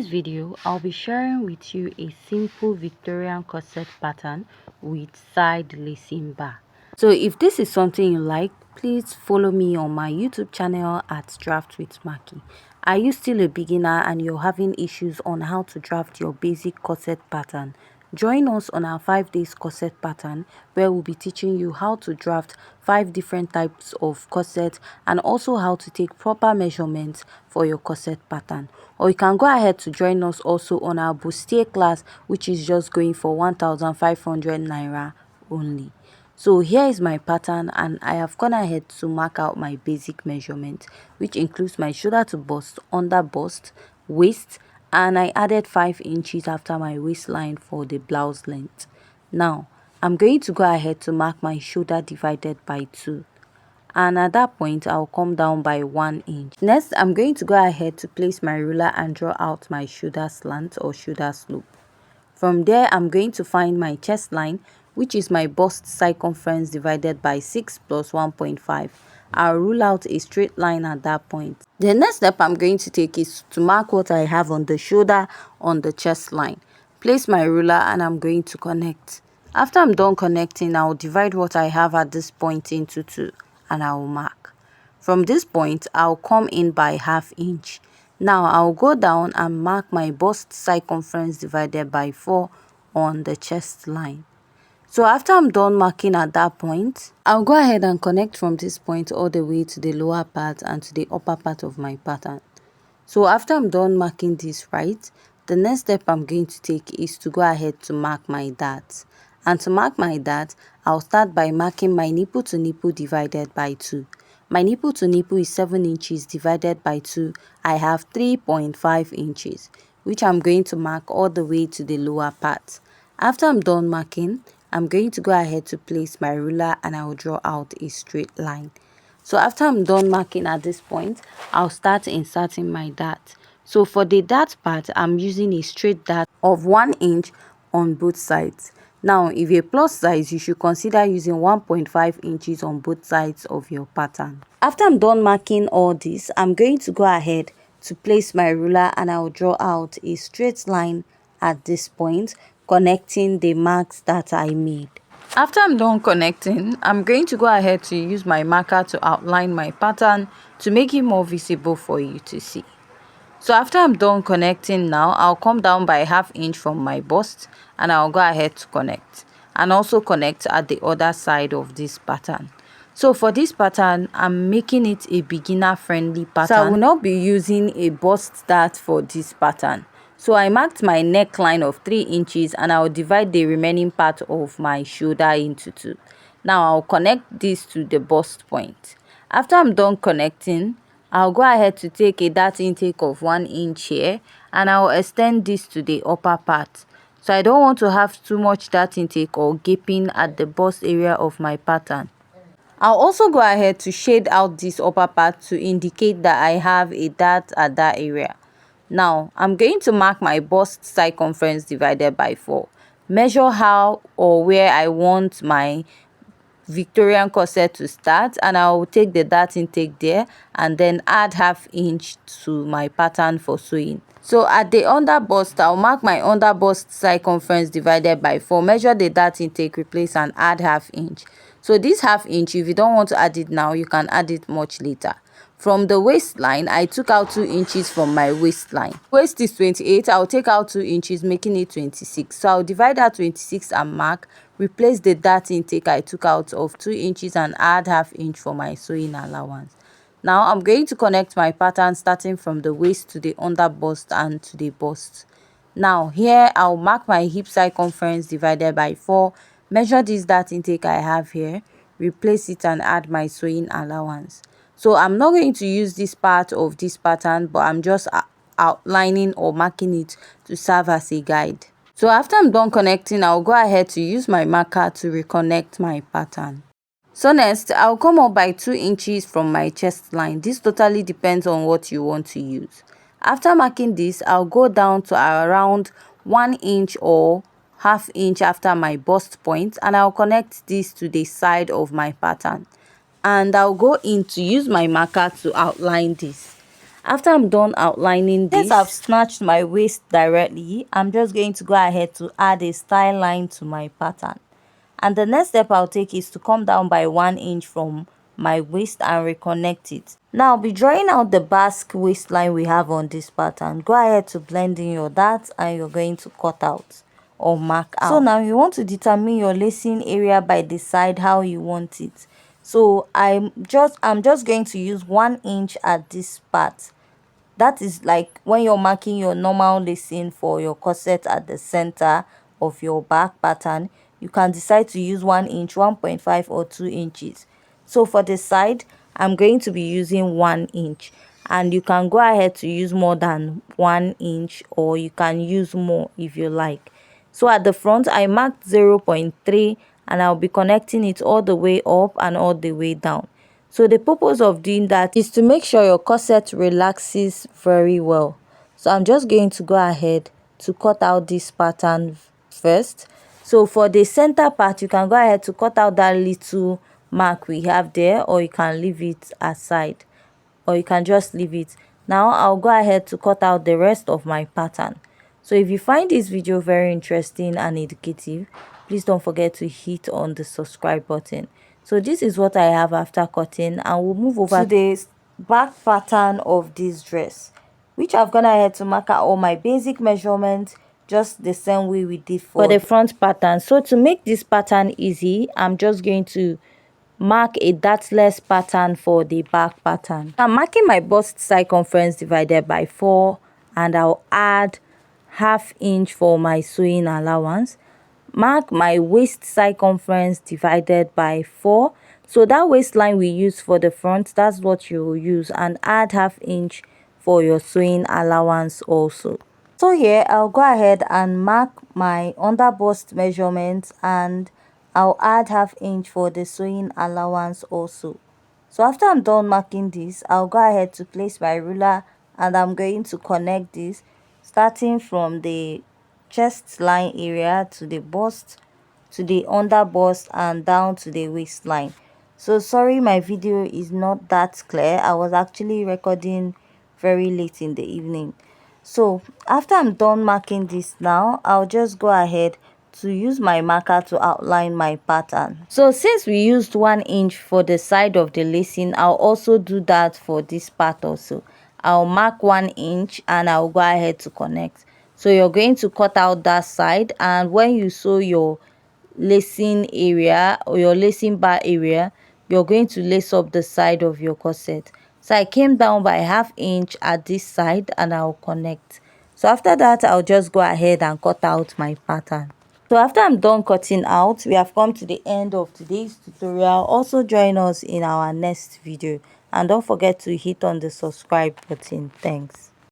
this video, I'll be sharing with you a simple Victorian corset pattern with side lacing bar. So if this is something you like, please follow me on my YouTube channel at Draft with Maki. Are you still a beginner and you're having issues on how to draft your basic corset pattern? Join us on our 5 days corset pattern where we'll be teaching you how to draft 5 different types of corset and also how to take proper measurements for your corset pattern. Or you can go ahead to join us also on our bustier class, which is just going for 1,500 naira only. So here is my pattern, and I have gone ahead to mark out my basic measurement, which includes my shoulder to bust, under bust, waist, and I added 5 inches after my waistline for the blouse length. Now I'm going to go ahead to mark my shoulder divided by 2, and at that point I'll come down by 1 inch. Next, I'm going to go ahead to place my ruler and draw out my shoulder slant or shoulder slope. From there, I'm going to find my chest line, which is my bust circumference divided by 6 plus 1.5. I'll rule out a straight line at that point. The next step I'm going to take is to mark what I have on the shoulder on the chest line. Place my ruler and I'm going to connect. After I'm done connecting, I'll divide what I have at this point into 2 and I will mark. From this point, I'll come in by ½ inch. Now I'll go down and mark my bust circumference divided by 4 on the chest line. So after I'm done marking at that point, I'll go ahead and connect from this point all the way to the lower part and to the upper part of my pattern. So after I'm done marking this right, the next step I'm going to take is to go ahead to mark my dart. And to mark my dart, I'll start by marking my nipple to nipple divided by 2. My nipple to nipple is 7 inches divided by 2. I have 3.5 inches, which I'm going to mark all the way to the lower part. After I'm done marking, I'm going to go ahead to place my ruler and I will draw out a straight line. So after I'm done marking at this point, I'll start inserting my dart. So for the dart part, I'm using a straight dart of 1 inch on both sides. Now, if you're plus size, you should consider using 1.5 inches on both sides of your pattern. After I'm done marking all this, I'm going to go ahead to place my ruler and I'll draw out a straight line at this point, connecting the marks that I made. After I'm done connecting, I'm going to go ahead to use my marker to outline my pattern to make it more visible for you to see. So after I'm done connecting now, I'll come down by ½ inch from my bust and I'll go ahead to connect and also connect at the other side of this pattern. So for this pattern, I'm making it a beginner friendly pattern. So I will not be using a bust dart for this pattern. So I marked my neckline of 3 inches and I'll divide the remaining part of my shoulder into 2. Now I'll connect this to the bust point. After I'm done connecting, I'll go ahead to take a dart intake of 1 inch here and I'll extend this to the upper part. So I don't want to have too much dart intake or gaping at the bust area of my pattern. I'll also go ahead to shade out this upper part to indicate that I have a dart at that area. Now, I'm going to mark my bust circumference divided by 4. Measure how or where I want my Victorian corset to start, and I will take the dart intake there and then add ½ inch to my pattern for sewing. So at the under bust, I'll mark my under bust circumference divided by 4, measure the dart intake, replace and add ½ inch. So this ½ inch, if you don't want to add it now, you can add it much later. From the waistline, I took out 2 inches from my waistline. Waist is 28, I'll take out 2 inches, making it 26. So I'll divide that 26 and mark, replace the dart intake I took out of 2 inches and add ½ inch for my sewing allowance. Now I'm going to connect my pattern starting from the waist to the under bust and to the bust. Now here I'll mark my hip circumference divided by 4, measure this dart intake I have here, replace it and add my sewing allowance. So I'm not going to use this part of this pattern, but I'm just outlining or marking it to serve as a guide. So after I'm done connecting, I'll go ahead to use my marker to reconnect my pattern. So next, I'll come up by 2 inches from my chest line. This totally depends on what you want to use. After marking this, I'll go down to around 1 inch or ½ inch after my bust point and I'll connect this to the side of my pattern. And I'll go in to use my marker to outline this. After I'm done outlining this, since I've snatched my waist directly, I'm just going to go ahead to add a style line to my pattern. And the next step I'll take is to come down by 1 inch from my waist and reconnect it. Now I'll be drawing out the Basque waistline we have on this pattern. Go ahead to blend in your darts and you're going to cut out or mark out. So now you want to determine your lacing area by the side how you want it. So I'm just going to use 1 inch at this part. That is like when you're marking your normal lacing for your corset at the center of your back pattern, you can decide to use 1 inch, 1.5 or 2 inches. So for the side, I'm going to be using 1 inch, and you can go ahead to use more than 1 inch, or you can use more if you like. So at the front, I marked 0.3 and I'll be connecting it all the way up and all the way down. So the purpose of doing that is to make sure your corset relaxes very well. So I'm just going to go ahead to cut out this pattern first. So for the center part, you can go ahead to cut out that little mark we have there, or you can leave it aside, or you can just leave it. Now I'll go ahead to cut out the rest of my pattern. So if you find this video very interesting and educative, please don't forget to hit on the subscribe button. So this is what I have after cutting, and we'll move over to the back pattern of this dress, which I've gone ahead to mark out all my basic measurements just the same way we did for the front pattern. So to make this pattern easy, I'm just going to mark a dartless pattern for the back pattern. I'm marking my bust circumference divided by 4, and I'll add ½ inch for my sewing allowance. Mark my waist circumference divided by 4. So that waistline we use for the front, that's what you will use, and add ½ inch for your sewing allowance also. So here I'll go ahead and mark my under bust measurements, and I'll add ½ inch for the sewing allowance also. So after I'm done marking this, I'll go ahead to place my ruler, and I'm going to connect this starting from the chest line area to the bust, to the under bust, and down to the waistline. So sorry my video is not that clear. I was actually recording very late in the evening. So after I'm done marking this, now I'll just go ahead to use my marker to outline my pattern. So since we used 1 inch for the side of the lacing, I'll also do that for this part also. I'll mark 1 inch and I'll go ahead to connect. So you're going to cut out that side, and when you sew your lacing area or your lacing bar area, you're going to lace up the side of your corset. So I came down by ½ inch at this side and I'll connect. So after that, I'll just go ahead and cut out my pattern. So after I'm done cutting out, we have come to the end of today's tutorial. Also join us in our next video, and don't forget to hit on the subscribe button. Thanks.